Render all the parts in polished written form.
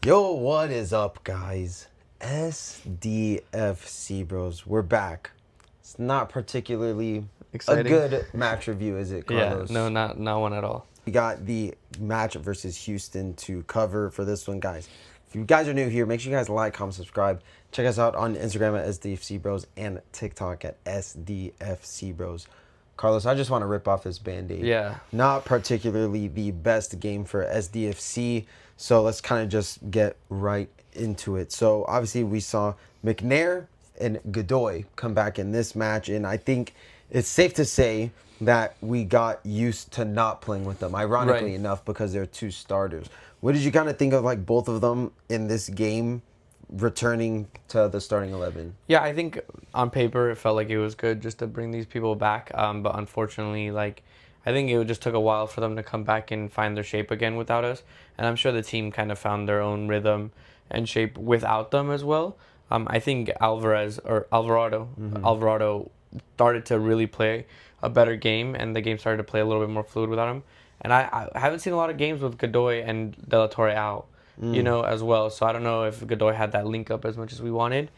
Yo, what is up, guys? SDFC bros, we're back. It's not particularly a Exciting. good match review, is it, Yeah, Carlos? no, not one at all. We got the match versus Houston to cover for this one, guys. If you guys are new here, make sure you guys like, comment, subscribe. Check us out on Instagram at SDFC Bros and TikTok at SDFC Bros. Carlos, I just want to rip off this Band-Aid. Yeah. Not particularly the best game for SDFC, so let's kind of just get right into it. So obviously we saw McNair and Godoy come back in this match, and I think it's safe to say that we got used to not playing with them, ironically Right. enough, because they're two starters. What did you kind of think of like both of them in this game returning to the starting 11? Yeah, I think on paper it felt like it was good just to bring these people back. But unfortunately, I think it just took a while for them to come back and find their shape again without us. And I'm sure the team kind of found their own rhythm and shape without them as well. I think Alvarado started to really play a better game, and the game started to play a little bit more fluid without him. And I haven't seen a lot of games with Godoy and De La Torre out, as well. So I don't know if Godoy had that link up as much as we wanted.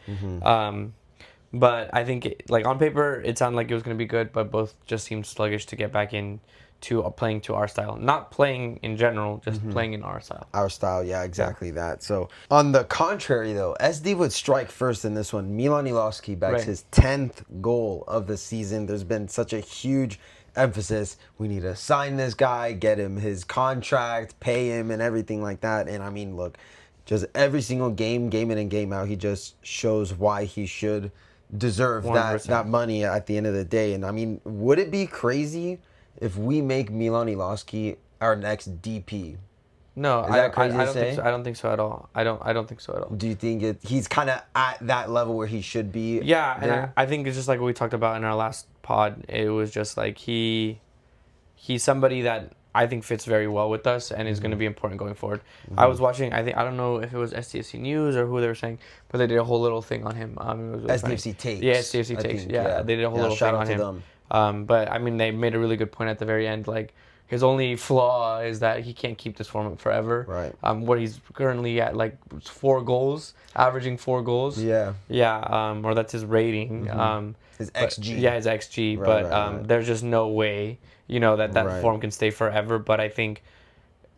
But I think, on paper, it sounded like it was going to be good, but both just seemed sluggish to get back in to playing to our style. Not playing in general, just playing in our style. Our style, yeah, exactly that. So, on the contrary, though, SD would strike first in this one. Milan Ilovsky bags Right. his 10th goal of the season. There's been such a huge emphasis. We need to sign this guy, get him his contract, pay him, and everything like that. And I mean, look, just every single game in and game out, he just shows why he should deserve that 100%. money at the end of the day. And I mean, would it be crazy if we make Milan Ilovsky our next DP? No, Is that crazy to don't say? think so. I don't think so at all. I don't think so at all. Do you think he's kind of at that level where he should be? Yeah, and there? I think it's just like what we talked about in our last pod. It was just like he's somebody that I think fits very well with us and is going to be important going forward. I was watching. I don't know if it was STFC News or who they were saying, but they did a whole little thing on him. It was really funny. SDFC takes. Yeah, STFC I takes. think, Yeah, they did a whole Yeah, little shout thing out on to him. them. But I mean, they made a really good point at the very end. Like his only flaw is that he can't keep this form forever. Right. What he's currently at, like 4 goals, averaging 4 goals. Yeah. Yeah. Or that's his rating. His But- XG. yeah, his XG. Right, but right. there's just no way, that Right. form can stay forever. But I think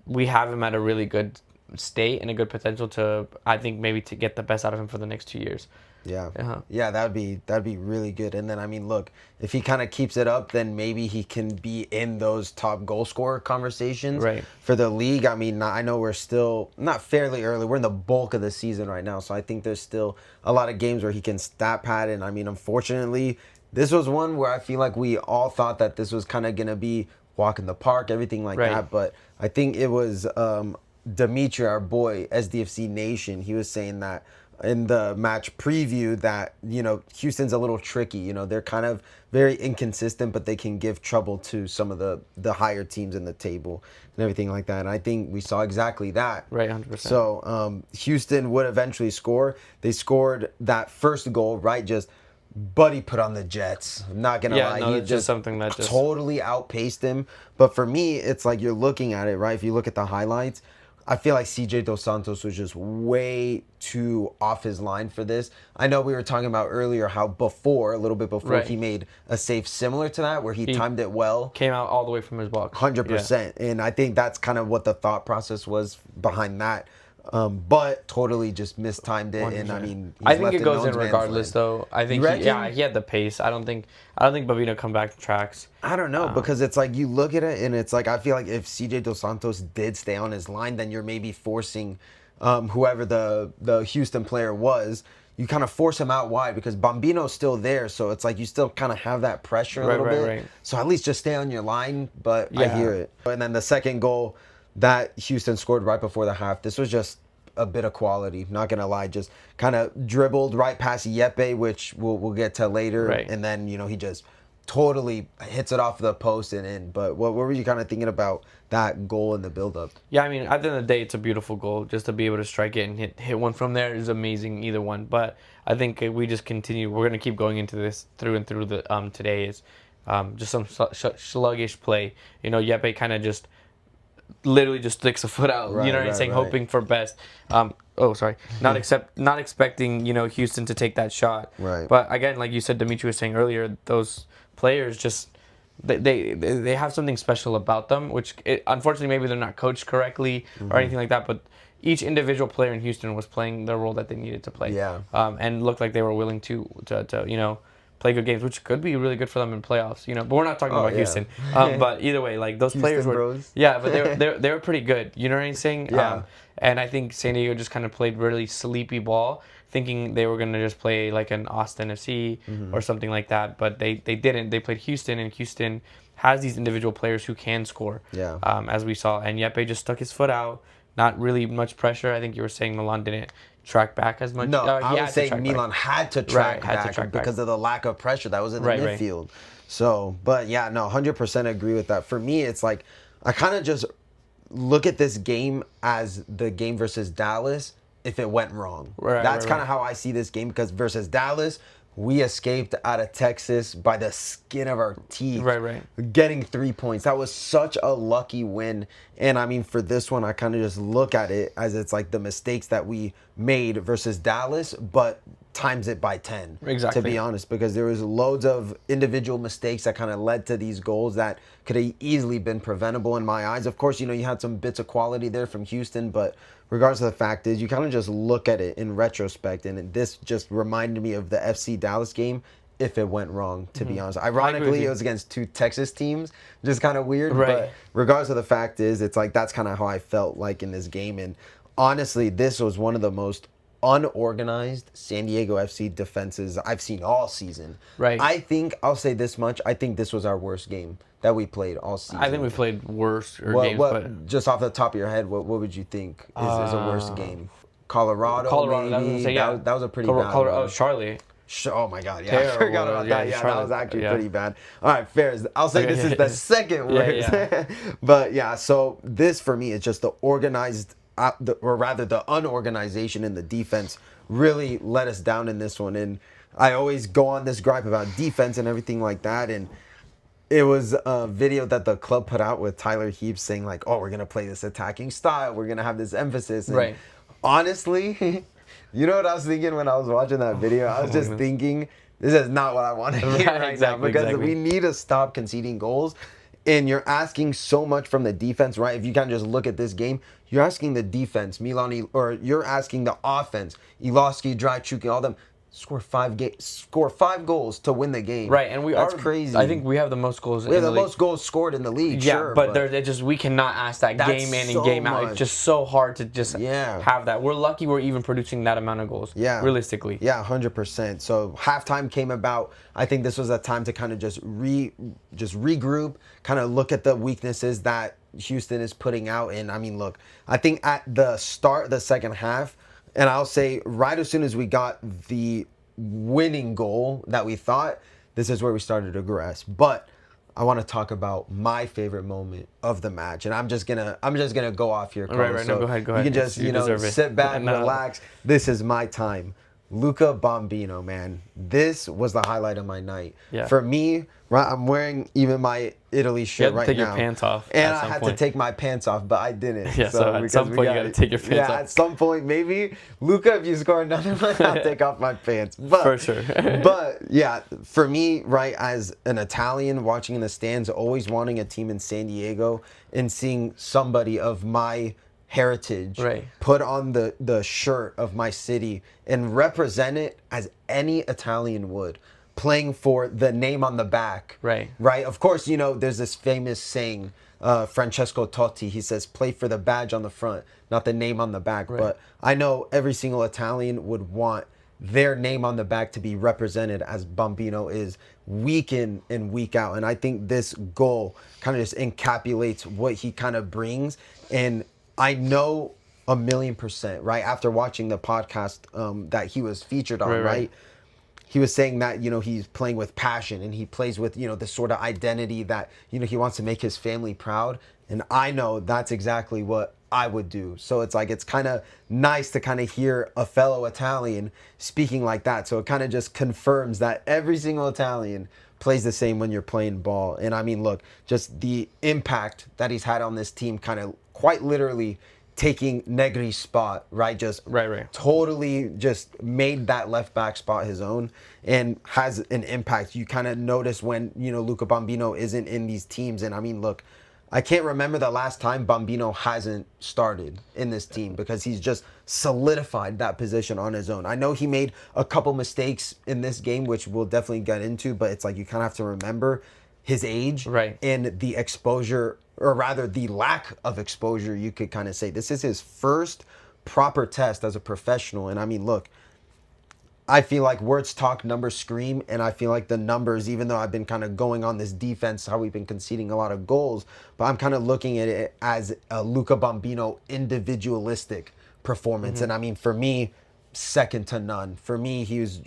we have him at a really good state and a good potential to, I think, maybe to get the best out of him for the next 2 years. Yeah. Uh-huh. Yeah, that'd be really good. And then I mean, look, if he kind of keeps it up, then maybe he can be in those top goal scorer conversations Right. for the league. I mean, I know we're still not fairly early. We're in the bulk of the season right now, so I think there's still a lot of games where he can stat pad. And I mean, unfortunately, this was one where I feel like we all thought that this was kind of gonna be walk in the park, everything like Right. that. But I think it was Dimitri, our boy, SDFC Nation. He was saying that in the match preview that, Houston's a little tricky. They're kind of very inconsistent, but they can give trouble to some of the higher teams in the table and everything like that. And I think we saw exactly that. Right, 100%. So Houston would eventually score. They scored that first goal, right? Just Buddy put on the Jets. I'm not gonna Yeah, lie, no, he it's just something that just- totally outpaced him. But for me, it's like you're looking at it, right? If you look at the highlights, I feel like CJ Dos Santos was just way too off his line for this. I know we were talking about earlier how a little bit before, Right. he made a save similar to that where he timed it well. Came out all the way from his box. 100%. And I think that's kind of what the thought process was behind that. But totally just mistimed it. And I mean, I he's think left it goes no in man's regardless, land. though. I think You reckon? he had the pace. I don't think Babino come back to tracks. I don't know, because it's like you look at it and it's like I feel like if CJ Dos Santos did stay on his line, then you're maybe forcing whoever the Houston player was, you kind of force him out wide because Bombino's still there. So it's like you still kind of have that pressure a Right, little right, bit. right. So at least just stay on your line. But I Yeah. hear it. And then the second goal that Houston scored right before the half, this was just a bit of quality. Not gonna lie, just kind of dribbled right past Yepe, which we'll get to later. Right. And then he just totally hits it off the post and in. But what were you kind of thinking about that goal in the build-up? Yeah, I mean, at the end of the day, it's a beautiful goal. Just to be able to strike it and hit one from there is amazing, either one. But I think we just continue. We're gonna keep going into this through and through the today is just some sluggish play. Yepe kind of just literally just sticks a foot out. Right, You know what I'm right, saying? right. Hoping for best. Sorry. Not expecting Houston to take that shot. Right. But again, like you said, Dimitri was saying earlier, those players just they have something special about them, which unfortunately maybe they're not coached correctly or anything like that. But each individual player in Houston was playing the role that they needed to play. Yeah. And looked like they were willing to play good games, which could be really good for them in playoffs. But we're not talking Oh, about yeah. Houston. But either way, like those players Houston were, bros. yeah, but they were pretty good. You know what I'm saying? Yeah. And I think San Diego just kind of played really sleepy ball, thinking they were gonna just play like an Austin FC or something like that. But they didn't. They played Houston, and Houston has these individual players who can score. Yeah. As we saw, and Yepe just stuck his foot out. Not really much pressure. I think you were saying Milan didn't track back as much. No, He I had was to saying track Milan back. had to track Had to back track back. because of the lack of pressure that was in the Right, right. midfield. So, but yeah, no, 100% agree with that. For me, it's like I kind of just look at this game as the game versus Dallas if it went wrong. Right, That's right, kind of how I see this game because versus Dallas, we escaped out of Texas by the skin of our teeth. Right, right. Getting 3 points. That was such a lucky win. And I mean, for this one, I kind of just look at it as it's like the mistakes that we made versus Dallas, but times it by 10. Exactly. To be honest, because there was loads of individual mistakes that kind of led to these goals that could have easily been preventable in my eyes. Of course, you had some bits of quality there from Houston, but regardless of the fact is, you kind of just look at it in retrospect, and this just reminded me of the FC Dallas game if it went wrong, to be honest. Ironically, it was against two Texas teams, just kind of weird, Right. but regardless of the fact is, it's like that's kind of how I felt like in this game, and honestly, this was one of the most unorganized San Diego FC defenses I've seen all season. Right. I think, I'll say this much, I think this was our worst game that we played all season. I think we played worse games, but Just off the top of your head, what would you think is a worse game? Colorado, Colorado, maybe? I was gonna say, yeah. That was a pretty bad Colorado, one. Charlie. Oh my God! Yeah, Terrible. I forgot about that. Yeah, Yeah, Charlotte, that was actually yeah. pretty bad. All right, fair. I'll say this is the second worst. Yeah. But yeah, so this for me is just the organized, or rather the unorganization in the defense really let us down in this one. And I always go on this gripe about defense and everything like that. And it was a video that the club put out with Tyler Heaps saying like, "Oh, we're gonna play this attacking style. We're gonna have this emphasis." And Right. honestly. You know what I was thinking when I was watching that video? I was just thinking, this is not what I want to hear right now Exactly, because exactly. we need to stop conceding goals. And you're asking so much from the defense, right? If you kind of just look at this game, you're asking the defense, or you're asking the offense, Iloski, Drychuk, all them, score five goals to win the game. Right, and That's crazy. I think we have the most goals. We have the most goals scored in the league. Yeah, sure, but we cannot ask that That's game in and so game out. much. It's just so hard to just Yeah. have that. We're lucky we're even producing that amount of goals. Yeah. Realistically. Yeah, 100%. So halftime came about. I think this was a time to kind of just regroup, kind of look at the weaknesses that Houston is putting out. And I mean, look, I think at the start of the second half, and I'll say right as soon as we got the winning goal that we thought, this is where we started to regress. But I want to talk about my favorite moment of the match, and I'm just gonna go off here, Carlos. Right. No, go ahead. You can just You deserve it. sit back, No. relax. This is my time. Luca Bombino, man. This was the highlight of my night. Yeah. For me, right, I'm wearing even my Italy shirt right now. You had to take your pants off And at I some had point. to take my pants off, but I didn't. Yeah, so at because some we point you gotta take your pants off. Yeah, at some point, maybe. Luca, if you score another one, I'll take off my pants. But, For sure. But yeah, for me, right, as an Italian watching in the stands, always wanting a team in San Diego and seeing somebody of my heritage Right. put on the shirt of my city and represent it as any Italian would, playing for the name on the back. Right. Right. Of course, there's this famous saying, Francesco Totti, he says, play for the badge on the front, not the name on the back. Right. But I know every single Italian would want their name on the back to be represented as Bambino is week in and week out. And I think this goal kind of just encapsulates what he kind of brings. And I know 1,000,000%, right? After watching the podcast that he was featured on, right? He was saying that, he's playing with passion and he plays with, this sort of identity that, he wants to make his family proud. And I know that's exactly what I would do. So it's like, it's kind of nice to kind of hear a fellow Italian speaking like that. So it kind of just confirms that every single Italian plays the same when you're playing ball. And I mean, look, just the impact that he's had on this team kind of quite literally taking Negri's spot, right? Just Right. totally just made that left back spot his own and has an impact. You kind of notice when, Luca Bambino isn't in these teams. And I mean, look, I can't remember the last time Bambino hasn't started in this team because he's just solidified that position on his own. I know he made a couple mistakes in this game, which we'll definitely get into, but it's like you kind of have to remember his age Right. and the exposure, or rather the lack of exposure, you could kind of say. This is his first proper test as a professional. And I mean, look, I feel like words talk, numbers scream, and I feel like the numbers, even though I've been kind of going on this defense, how we've been conceding a lot of goals, but I'm kind of looking at it as a Luca Bambino individualistic performance. And I mean, for me, second to none. For me, he was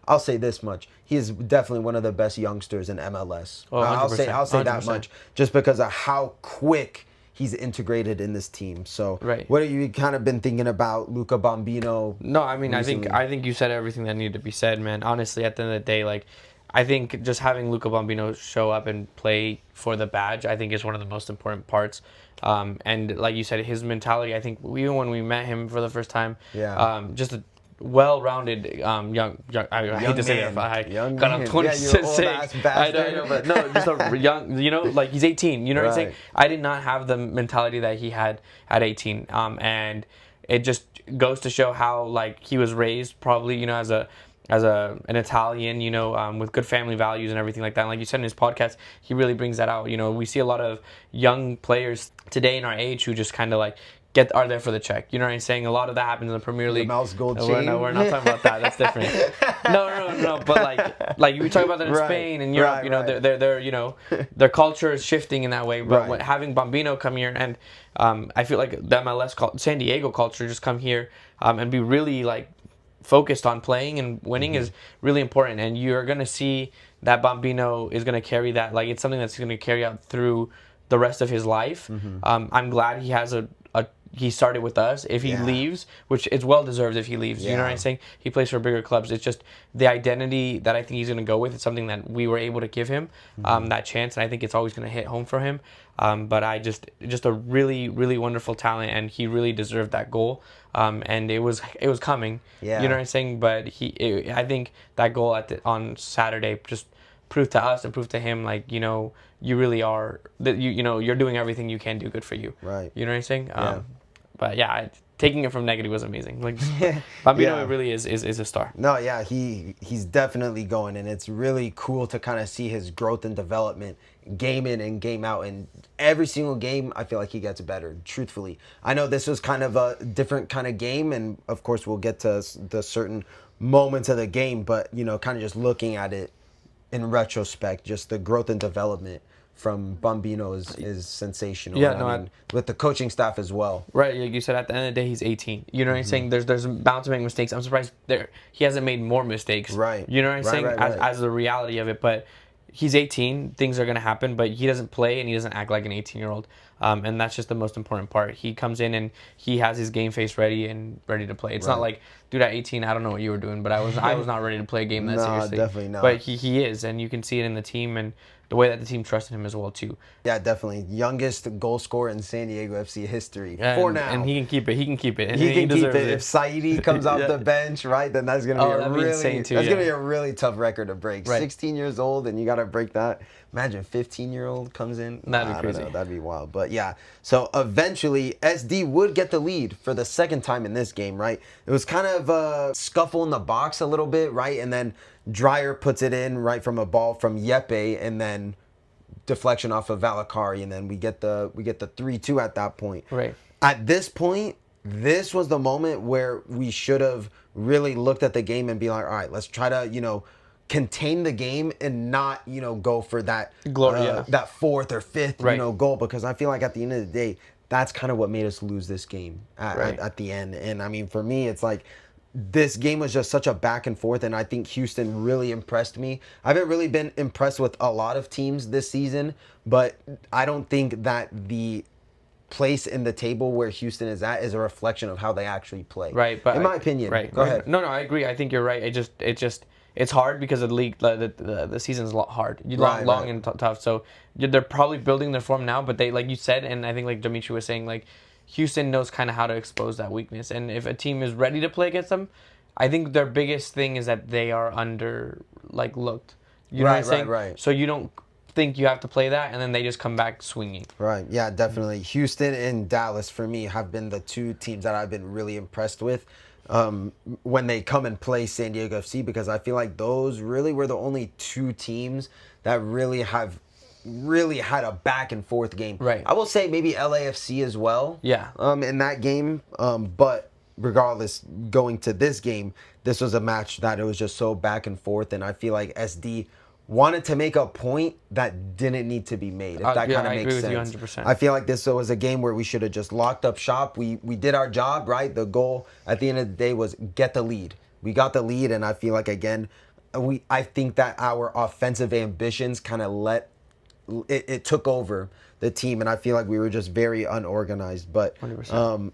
I'll say this much, he is definitely one of the best youngsters in MLS. Oh, I'll say 100%. that much, just because of how quick he's integrated in this team. So Right. what have you kind of been thinking about Luca Bambino? No, I mean, recently? I think you said everything that needed to be said, man. Honestly, at the end of the day, like, I think just having Luca Bambino show up and play for the badge, I think is one of the most important parts. And like you said, his mentality, I think even when we met him for the first time, Yeah. Just a well-rounded young I hate Young to say man. that, but Young God, I'm man. 26. Yeah, you're old-ass I bastard. know, but no, just a young, like he's 18. You know what I'm saying? Right. I did not have the mentality that he had at 18. And it just goes to show how like he was raised probably, as an Italian, with good family values and everything like that. And like you said in his podcast, he really brings that out. We see a lot of young players today in our age who just kind of like are there for the check. You know what I'm saying? A lot of that happens in the Premier League. mouse gold We're chain. not talking about that. That's different. No. But like we talk about that in Right. Spain and Europe. Right. They're their culture is shifting in that way. But Right. having Bambino come here and I feel like the San Diego culture just come here and be really like focused on playing and winning is really important. And you're gonna see that Bambino is gonna carry that. Like it's something that's gonna carry out through the rest of his life. I'm glad he has he started with us. If he Yeah. leaves, which is well deserved if he leaves, you know what Yeah. I'm saying? He plays for bigger clubs. It's just the identity that I think he's going to go with. It's something that we were able to give him that chance, and I think it's always going to hit home for him. But just a really, really wonderful talent, and he really deserved that goal. And it was coming. Yeah. You know what I'm saying? But I think that goal on Saturday just proved to us and proved to him like you really are that you're doing everything you can do good for you. Right. You know what I'm saying? Yeah. But yeah, taking it from negative was amazing. Like Bambino Yeah. really is a star. No, yeah, he's definitely going, and it's really cool to kind of see his growth and development game in and game out. And every single game, I feel like he gets better, truthfully. I know this was kind of a different kind of game, and of course we'll get to the certain moments of the game, but, kind of just looking at it in retrospect, just the growth and development from Bambino is sensational. Yeah, And no, I mean, with the coaching staff as well. Right, like you said, at the end of the day, he's 18. You know what I'm saying? There's bound to make mistakes. I'm surprised he hasn't made more mistakes. Right. You know what I'm Right, saying? right, right. As the reality of it, but he's 18. Things are gonna happen, but he doesn't play and he doesn't act like an 18-year-old. And that's just the most important part. He comes in and he has his game face ready to play. It's not Right. like, dude, at 18, I don't know what you were doing, but I was not ready to play a game that No, seriously. definitely not. But he is, and you can see it in the team and the way that the team trusted him as well too. Yeah, definitely. Youngest goal scorer in San Diego FC history for now. And he can keep it. He can keep it. And He can keep deserves it. If Saidi comes off Yeah. the bench, right, then that's gonna be that'd be insane too, that's yeah. gonna be a really tough record to break. Right. 16 years old and you gotta break that. Imagine 15-year-old comes in. That'd be I don't crazy. know, that'd be wild. But yeah. So eventually SD would get the lead for the second time in this game, right? It was kind of a scuffle in the box a little bit, right? And then Dreyer puts it in right from a ball from Yepe, and then deflection off of Valakari, and then we get the 3-2 at that point. Right. At this point, this was the moment where we should have really looked at the game and be like, all right, let's try to, contain the game and not, go for that that fourth or fifth, Right. Goal, because I feel like at the end of the day, that's kind of what made us lose this game Right. at the end. And I mean, for me, it's like this game was just such a back and forth, and I think Houston really impressed me. I haven't really been impressed with a lot of teams this season, but I don't think that the place in the table where Houston is at is a reflection of how they actually play. Right, but in my opinion. right. Go ahead. No, I agree. I think you're right. It just it's hard because the league, the season's hard, Right, long right. and tough. So they're probably building their form now, but they, like you said, and I think like Dimitri was saying, like Houston knows kind of how to expose that weakness, and if a team is ready to play against them, I think their biggest thing is that they are under like looked. You know what I'm Right, right, saying? right. So you don't think you have to play that, and then they just come back swinging. Right. Yeah, definitely. Houston and Dallas for me have been the two teams that I've been really impressed with when they come and play San Diego FC, because I feel like those really were the only two teams that really had a back and forth game. Right. I will say maybe LAFC as well. Yeah. In that game, but regardless, going to this game, this was a match that it was just so back and forth, and I feel like SD wanted to make a point that didn't need to be made, if that Yeah, kind of I makes agree with sense. you 100%. I feel like this was a game where we should have just locked up shop. We did our job, right? The goal at the end of the day was get the lead. We got the lead, and I feel like, again, I think that our offensive ambitions kind of it took over the team, and I feel like we were just very unorganized. But 100%.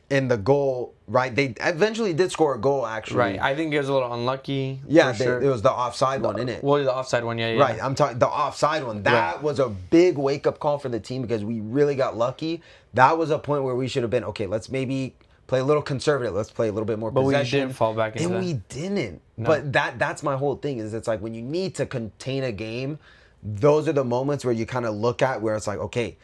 in the goal, right? They eventually did score a goal, actually. Right. I think it was a little unlucky. Yeah, for sure. it was the offside one, innit? Well, the offside one, yeah. Right, I'm talking the offside one. That Right. was a big wake up call for the team because we really got lucky. That was a point where we should have been, okay, let's maybe play a little conservative. Let's play a little bit more But we possession. didn't fall back into and that. we didn't. No. But that's my whole thing, is it's like when you need to contain a game, those are the moments where you kind of look at where it's like, okay,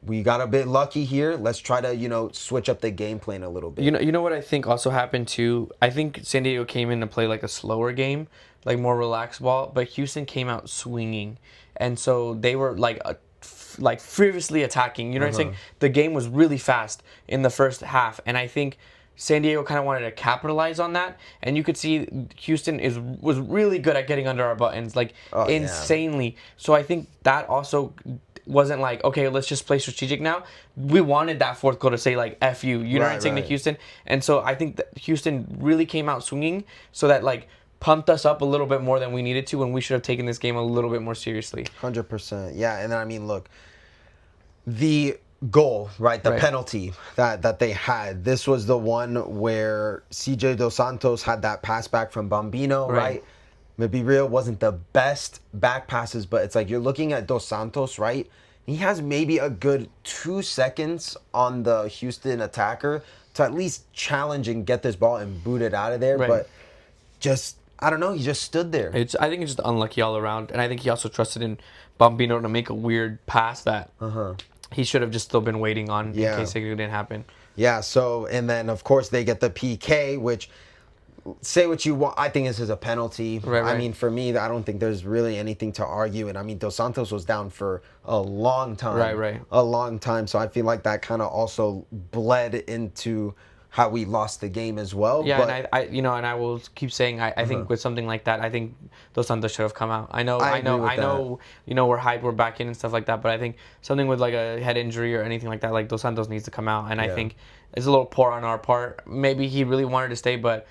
we got a bit lucky here. Let's try to, switch up the game plan a little bit. You know what I think also happened too? I think San Diego came in to play like a slower game, like more relaxed ball, but Houston came out swinging. And so they were like furiously attacking. You know what I'm saying? The game was really fast in the first half, and I think San Diego kind of wanted to capitalize on that, and you could see Houston was really good at getting under our buttons, like Oh, yeah. insanely. So I think that also wasn't like, okay, let's just play strategic now. We wanted that fourth goal to say like F you. You know what I'm Right, saying, to right. Houston? And so I think that Houston really came out swinging, so that like pumped us up a little bit more than we needed to, when we should have taken this game a little bit more seriously. 100%. Yeah, and then I mean, look, the goal, right? The Right. penalty that they had. This was the one where CJ Dos Santos had that pass back from Bambino, Right. right? To be real, wasn't the best back passes, but it's like you're looking at Dos Santos, right? He has maybe a good 2 seconds on the Houston attacker to at least challenge and get this ball and boot it out of there, Right. but just, I don't know, he just stood there. I think it's just unlucky all around, and I think he also trusted in Bambino to make a weird pass that he should have just still been waiting on Yeah. in case it didn't happen. Yeah, so, and then of course they get the PK, which, say what you want, I think this is a penalty. Right, I right. mean, for me, I don't think there's really anything to argue. And I mean, Dos Santos was down for a long time. Right, right. A long time. So I feel like that kind of also bled into how we lost the game as well. Yeah, but and I will keep saying, I think with something like that, I think Dos Santos should have come out. I know, I I know, agree with I know. We're hyped, we're back in and stuff like that. But I think something with like a head injury or anything like that, like Dos Santos needs to come out. And I Yeah. think it's a little poor on our part. Maybe he really wanted to stay, but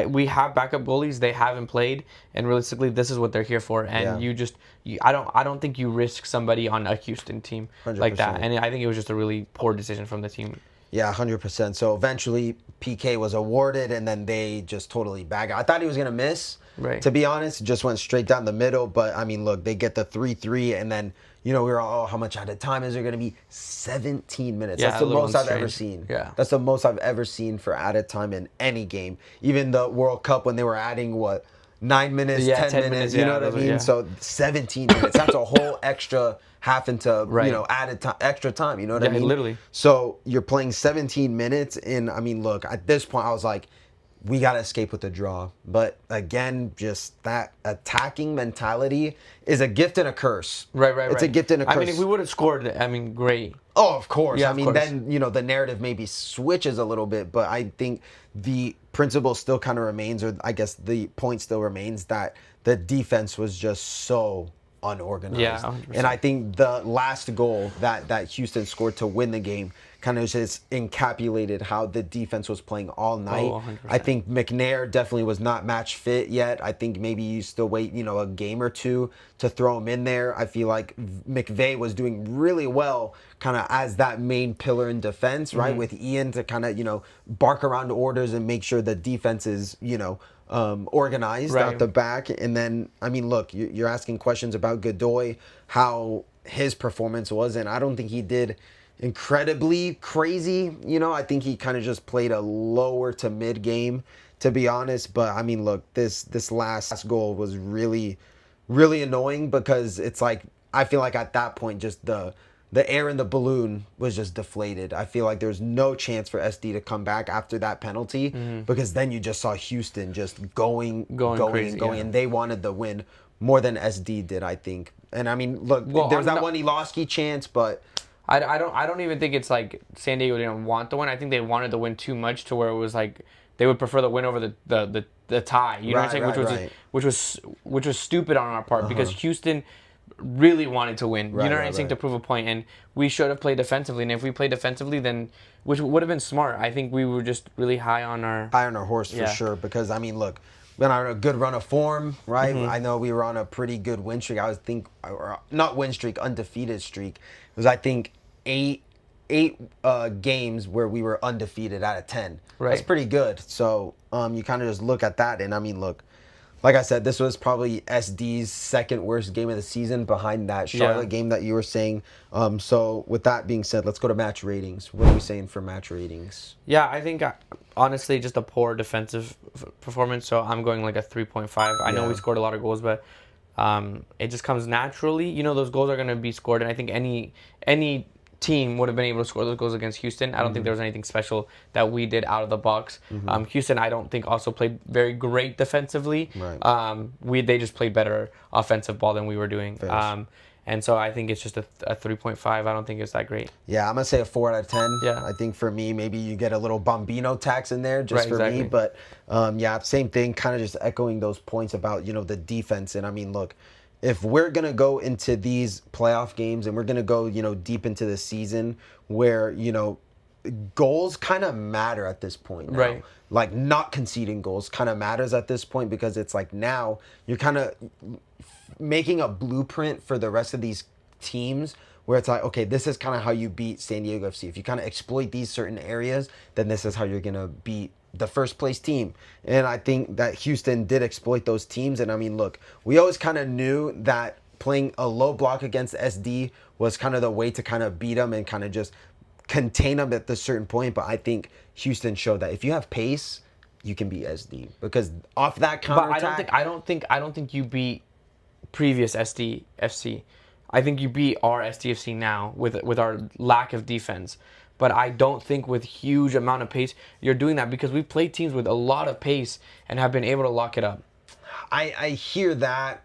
we have backup goalies. They haven't played, and realistically, this is what they're here for. And Yeah. I don't think you risk somebody on a Houston team like that. 100%. And I think it was just a really poor decision from the team. Yeah, 100%. So eventually PK was awarded, and then they just totally bag out. I thought he was going to miss, Right. to be honest. Just went straight down the middle. But, I mean, look, they get the 3-3, and then, we were all, oh, how much added time is there going to be? 17 minutes. Yeah, That's a the little most I've ever strange. seen. Yeah. That's the most I've ever seen for added time in any game. Even the World Cup, when they were adding, 9 minutes, Yeah, 10, 10 minutes, minutes, you yeah, know what I those are- mean? yeah. So 17 minutes. That's a whole extra half into, Right. added time, extra time. You know what I Yeah, mean? literally. So you're playing 17 minutes, and I mean, look, at this point, I was like, we got to escape with a draw. But again, just that attacking mentality is a gift and a curse. Right. It's a gift and a curse. I mean, if we would have scored, great. Oh, of course. Yeah, I of mean, course. then, the narrative maybe switches a little bit, but I think the principle still kind of remains, or I guess the point still remains, that the defense was just so unorganized. Yeah, 100%. And I think the last goal that Houston scored to win the game kind of just encapsulated how the defense was playing all night. 100%. I think McNair definitely was not match fit yet. I think maybe you still wait, a game or two to throw him in there. I feel like McVay was doing really well kind of as that main pillar in defense, right? With Ian to kind of, bark around orders and make sure the defense is, organized out Right. the back. And then, I mean, look, you're asking questions about Godoy, how his performance was, and I don't think he did incredibly crazy. I think he kind of just played a lower to mid game, to be honest. But I mean, look, this last goal was really, really annoying because it's like I feel like at that point just the air in the balloon was just deflated. I feel like there's no chance for SD to come back after that penalty because then you just saw Houston just going crazy, yeah. and they wanted the win more than SD did, I think. And I mean, look, Well, there's that no- one Eloski chance, but I don't even think it's like San Diego didn't want the win. I think they wanted the win too much to where it was like they would prefer the win over the tie. You know what I'm saying? Right. Which was stupid on our part because Houston really wanted to win. You know what I'm saying? right. To prove a point, and we should have played defensively. And if we played defensively, then which would have been smart. I think we were just really high on our horse for Yeah. sure. Because I mean, look, we went on a good run of form, right? Mm-hmm. I know we were on a pretty good win streak. Or not win streak, undefeated streak. It was I think eight games where we were undefeated out of 10. Right. That's pretty good. So you kind of just look at that, and I mean, look. Like I said, this was probably SD's second worst game of the season behind that Charlotte game that you were saying. So with that being said, let's go to match ratings. What are we saying for match ratings? Yeah, I think honestly just a poor defensive performance. So I'm going like a 3.5. I know we scored a lot of goals, but it just comes naturally. You know, those goals are going to be scored, and I think any team would have been able to score those goals against Houston. I don't think there was anything special that we did out of the box. Houston, I don't think also played very great defensively. Right. They just played better offensive ball than we were doing. And so I think it's just a 3.5. I don't think it's that great. Yeah, I'm going to say a 4 out of 10. Yeah. I think for me, maybe you get a little Bombino tax in there just Right, for me. exactly. But yeah, same thing, kind of just echoing those points about, the defense. And I mean, look, if we're going to go into these playoff games and we're going to go, deep into the season where, goals kind of matter at this point now. Right. Like not conceding goals kind of matters at this point because it's like now you're kind of making a blueprint for the rest of these teams where it's like, okay, this is kind of how you beat San Diego FC. If you kind of exploit these certain areas, then this is how you're going to beat the first place team. And I think that Houston did exploit those teams. And I mean, look, we always kind of knew that playing a low block against SD was kind of the way to kind of beat them and kind of just contain them at this certain point. But I think Houston showed that if you have pace, you can beat SD because off that counter But I don't think you beat previous SDFC. I think you beat our SDFC now with our lack of defense. But I don't think with huge amount of pace you're doing that because we've played teams with a lot of pace and have been able to lock it up. I hear that.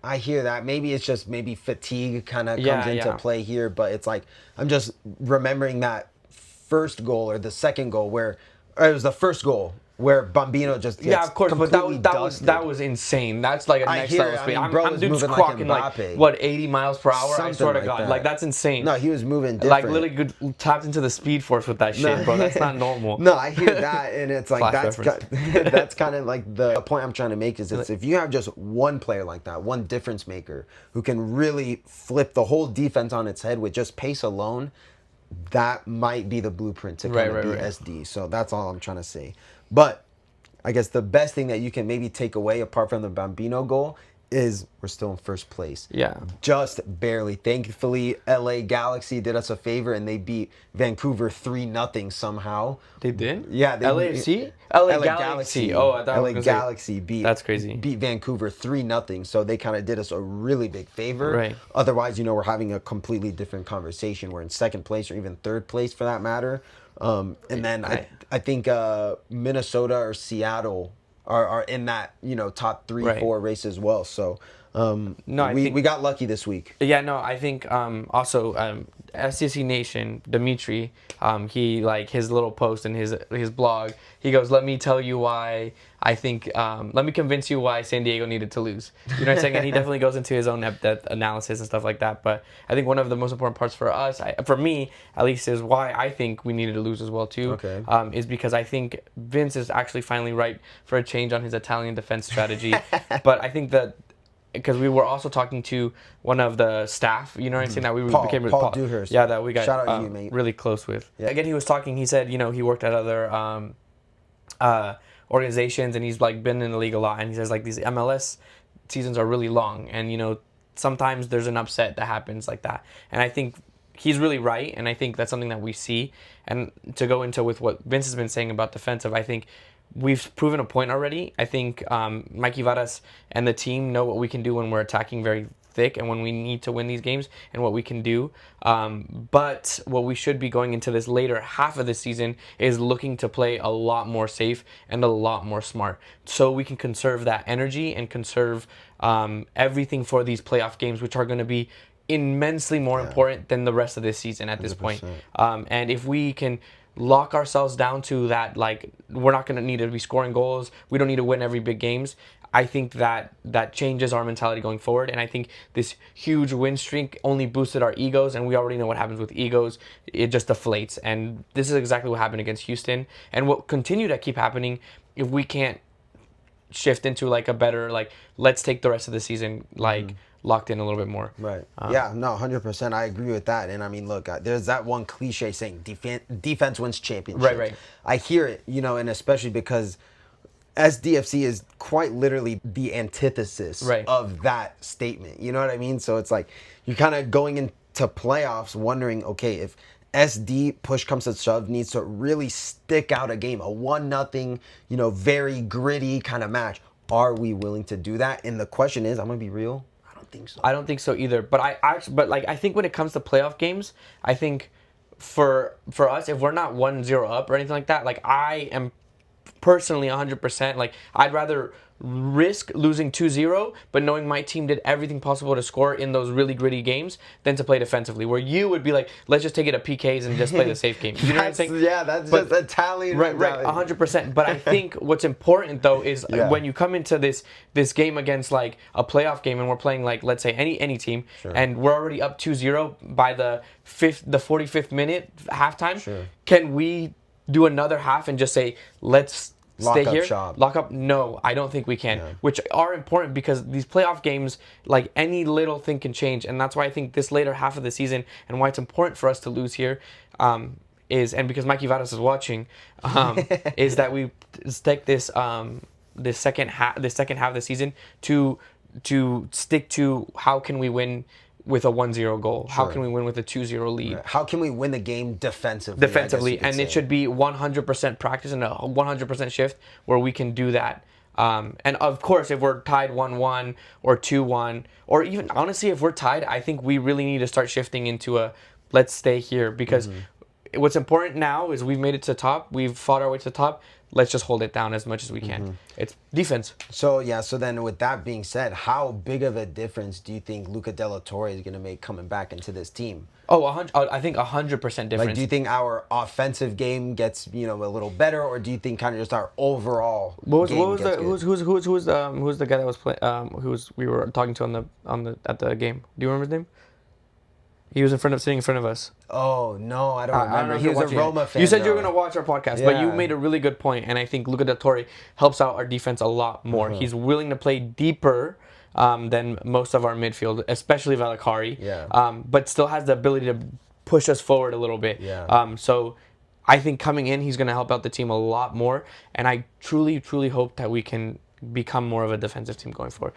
Maybe it's just fatigue kind of comes into play here, but it's like I'm just remembering that first goal or the second goal where it was the first goal where Bombino just gets of course, but dusted. that was insane. That's like a next hear level it. I speed. mean, bro was dude's moving like clocking Mbappe. what 80 miles per hour. I Something swear to like God, that. like that's insane. No, he was moving like different. literally tapped into the speed force with that shit, bro. That's not normal. No, I hear that, and it's like Flash that's kind of like the point I'm trying to make is it's if you have just one player like that, one difference maker who can really flip the whole defense on its head with just pace alone, that might be the blueprint to kind of beat SD. So that's all I'm trying to say. But I guess the best thing that you can maybe take away apart from the Bambino goal is we're still in first place. Yeah. Just barely. Thankfully, LA Galaxy did us a favor and they beat Vancouver 3-0 somehow. They did? Yeah. LAFC? LA Galaxy. Oh, I thought LA Galaxy beat That's crazy. Beat Vancouver 3-0. So they kind of did us a really big favor. Right. Otherwise, we're having a completely different conversation. We're in second place or even third place for that matter. And then I think Minnesota or Seattle are in that top 3-4 race as well. So No, I think we got lucky this week. Yeah, no, I think also SCC Nation Dimitri, he like his little post in his blog. He goes, "Let me tell you why I think. Let me convince you why San Diego needed to lose." You know what I'm saying? And he definitely goes into his own depth analysis and stuff like that. But I think one of the most important parts for us, for me at least, is why I think we needed to lose as well too. Okay. Is because I think Vince is actually finally right for a change on his Italian defense strategy. But I think that, because we were also talking to one of the staff, you know what I'm saying, that we became Paul Dewhurst. yeah, that we got Shout out to you, mate. really close with. Yeah. Again, he was talking. He said, he worked at other organizations, and he's like been in the league a lot. And he says like these MLS seasons are really long, and sometimes there's an upset that happens like that. And I think he's really right, and I think that's something that we see. And to go into with what Vince has been saying about defensive, I think we've proven a point already. I think Mikey Varas and the team know what we can do when we're attacking very thick and when we need to win these games, and what we can do. But what we should be going into this later half of the season is looking to play a lot more safe and a lot more smart, so we can conserve that energy and conserve everything for these playoff games, which are going to be immensely more important than the rest of this season at this 100%. point. And if we can lock ourselves down to that, like, we're not going to need to be scoring goals, we don't need to win every big games, I think that changes our mentality going forward. And I think this huge win streak only boosted our egos, and we already know what happens with egos. It just deflates, and this is exactly what happened against Houston, and what continue to keep happening if we can't shift into like a better, like, let's take the rest of the season like locked in a little bit more. Right. Yeah, no, 100%. I agree with that. And I mean, look, there's that one cliche saying, defense wins championships. Right. I hear it, and especially because SDFC is quite literally the antithesis of that statement. You know what I mean? So it's like you're kind of going into playoffs wondering, okay, if SD, push comes to shove, needs to really stick out a game, a 1-0, very gritty kind of match. Are we willing to do that? And the question is, I'm going to be real, I don't think so. I don't think so either. But I think when it comes to playoff games, I think for us, if we're not 1-0 up or anything like that, like, I am personally 100%, like, I'd rather risk losing 2-0 but knowing my team did everything possible to score in those really gritty games than to play defensively, where you would be like, let's just take it to PKs and just play the safe game. You know what I'm saying? Yeah, that's just Italian. Right, 100%. But I think what's important though is when you come into this game against like a playoff game, and we're playing like, let's say any team, and we're already up 2-0 by the 45th minute halftime, can we do another half and just say, let's stay here, lock up? No, I don't think we can. Which are important, because these playoff games, like, any little thing can change, and that's why I think this later half of the season, and why it's important for us to lose here, is, and because Mikey Varas is watching, is that we take this second half of the season to stick to how can we win with a 1-0 goal? How can we win with a 2-0 lead? Right. How can we win the game defensively? And it should be 100% practice and a 100% shift where we can do that. And of course, if we're tied 1-1 or 2-1, or even honestly, if we're tied, I think we really need to start shifting into a let's stay here, because what's important now is we've made it to the top. We've fought our way to the top. Let's just hold it down as much as we can. It's defense. So then with that being said, how big of a difference do you think Luca De La Torre is going to make coming back into this team? Oh, I think 100% difference. Like, do you think our offensive game gets, a little better, or do you think kind of just our overall who's the guy that was playing, we were talking to at the game? Do you remember his name? He was sitting in front of us. Oh, no, I don't remember. He was a Roma fan. You said you were going to watch our podcast, but you made a really good point, and I think Luca Del Torre helps out our defense a lot more. He's willing to play deeper than most of our midfield, especially Valakari, but still has the ability to push us forward a little bit. So I think coming in, he's going to help out the team a lot more, and I truly, truly hope that we can become more of a defensive team going forward.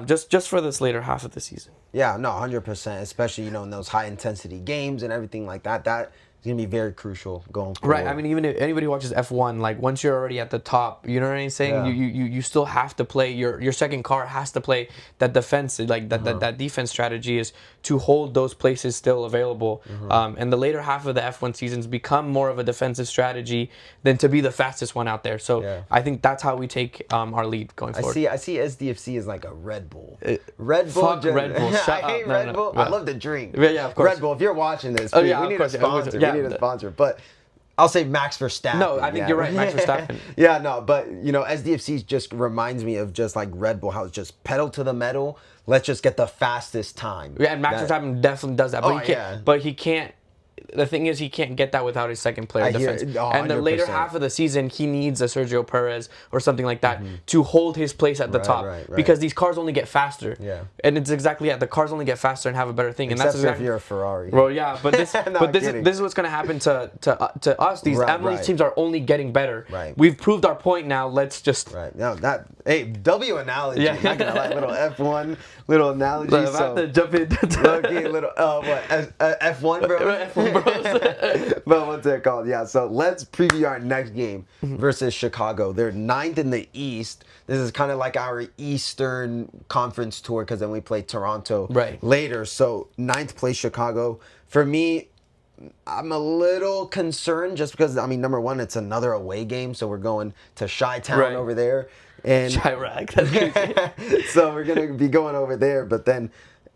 Just for this later half of the season. Yeah, no, 100%. Especially, in those high intensity games and everything like that. is going to be very crucial going forward. Right. I mean, even if anybody who watches F1, like once you're already at the top, you know what I'm saying? Yeah. You still have to play your second car has to play that defense, like that defense strategy is to hold those places still available. And the later half of the F1 seasons become more of a defensive strategy than to be the fastest one out there. So Yeah. I think that's how we take our lead going forward. I see SDFC as like a Red Bull. Red Bull. Fuck Red Bull. Shut I up. hate No, Red no, Bull. no. I love the drink. Yeah, of course. Red Bull, if you're watching this, Oh, please, yeah, we of need course, a yeah, of course, sponsor. yeah, We need a sponsor. But I'll say Max Verstappen. No, I think you're right, Max Verstappen. Yeah, no, but SDFC just reminds me of just like Red Bull, how it's just pedal to the metal. Let's just get the fastest time. Yeah, and Max Verstappen definitely does that, but Oh, he can't. yeah. But he can't. The thing is, he can't get that without his second player I hear defense. it. And the later 100%. half of the season, he needs a Sergio Perez or something like that to hold his place at the top. right. Because these cars only get faster. Yeah. And it's exactly the cars only get faster and have a better thing. And Except that's for exactly, if you're a Ferrari. Well, yeah, but this, No, but this, kidding. this is what's gonna happen to us. These MLS teams are only getting better. Right. We've proved our point now. Let's just. Right. No, W analogy. Yeah. Not gonna lie, little F1, little analogy. I'm about to jump in. Okay, little F1, bro. F1 bros. But what's it called? Yeah. So let's preview our next game versus Chicago. They're 9th in the East. This is kind of like our Eastern Conference tour because then we play Toronto later. So 9th place Chicago. For me, I'm a little concerned just because, I mean, number one, it's another away game. So we're going to Chi-Town over there. And Chirac. That's crazy. so we're going to be going over there. But then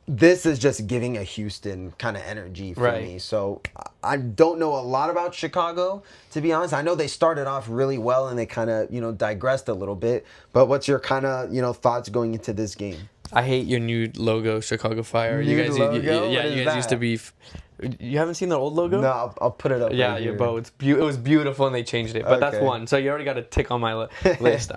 this is just giving a Houston kind of energy for me. So I don't know a lot about Chicago, to be honest. I know they started off really well and they kind of, digressed a little bit. But what's your kind of, thoughts going into this game? I hate your new logo, Chicago Fire. New You guys, logo? you guys used to be. You haven't seen their old logo? No, I'll put it up. Yeah, right here. but it was beautiful and they changed it. But that's Okay. one. So you already got a tick on my list.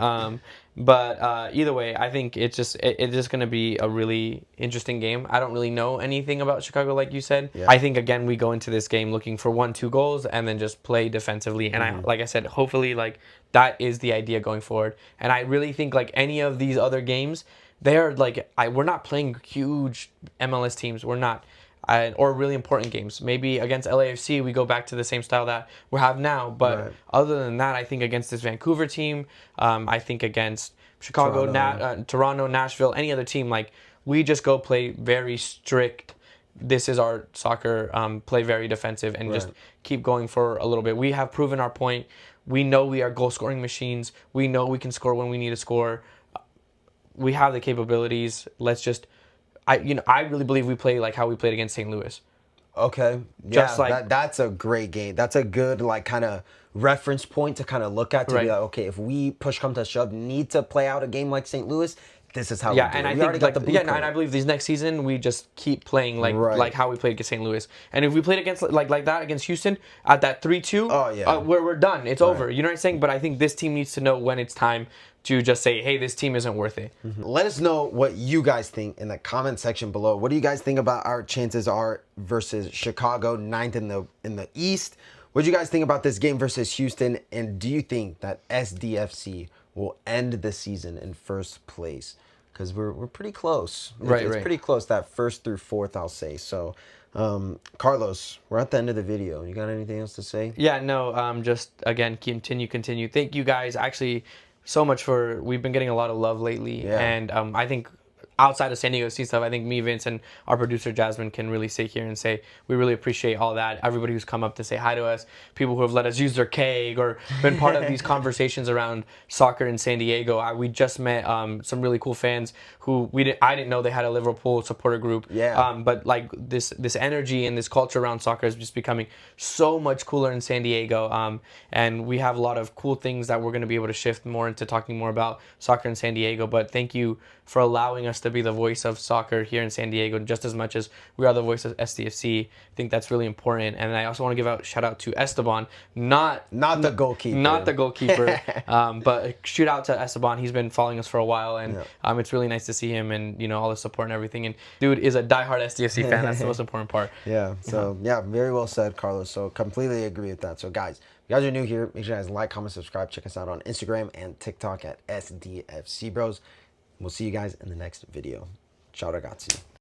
But either way, I think it's just going to be a really interesting game. I don't really know anything about Chicago, like you said. Yeah. I think again we go into this game looking for 1-2 goals and then just play defensively. And like I said, hopefully that is the idea going forward. And I really think any of these other games, they're we're not playing huge MLS teams. We're not. Or really important games. Maybe against LAFC, we go back to the same style that we have now. But other than that, I think against this Vancouver team, I think against Chicago, Toronto, Nashville, any other team, we just go play very strict. This is our soccer, play very defensive and just keep going for a little bit. We have proven our point. We know we are goal-scoring machines. We know we can score when we need to score. We have the capabilities. Let's just... I really believe we play like how we played against St. Louis. Okay. Just yeah, that's a great game. That's a good kind of reference point to kind of look at to be like, okay, if we push come to shove, need to play out a game like St. Louis, this is how we do and it. I We think already got the blueprint. and I believe this next season we just keep playing like how we played against St. Louis. And if we played against like that against Houston at that 3-2, we're done. It's over. You know what I'm saying? But I think this team needs to know when it's time to just say, hey, this team isn't worth it. Let us know what you guys think in the comment section below. What do you guys think about our chances are versus Chicago, 9th in the East? What do you guys think about this game versus Houston? And do you think that SDFC will end the season in first place? Because we're pretty close. It's pretty close, that 1st through 4th, I'll say. So, Carlos, we're at the end of the video. You got anything else to say? Yeah, no, just, again, continue. Thank you guys. Actually, so much we've been getting a lot of love lately, and I think outside of San Diego Sea stuff, I think me, Vince, and our producer Jasmine can really sit here and say we really appreciate all that. Everybody who's come up to say hi to us, people who have let us use their keg or been part of these conversations around soccer in San Diego. We just met some really cool fans who I didn't know they had a Liverpool supporter group. But this energy and this culture around soccer is just becoming so much cooler in San Diego. And we have a lot of cool things that we're going to be able to shift more into talking more about soccer in San Diego. But thank you for allowing us to be the voice of soccer here in San Diego just as much as we are the voice of SDFC. I think that's really important. And I also want to give a shout out to Esteban, not the goalkeeper. Not the goalkeeper. But shout out to Esteban. He's been following us for a while, and it's really nice to see him and all the support and everything. And dude is a diehard SDFC fan. That's the most important part. Very well said, Carlos. So completely agree with that. So guys, if you guys are new here, make sure you guys like, comment, subscribe. Check us out on Instagram and TikTok at SDFC Bros. We'll see you guys in the next video. Ciao ragazzi.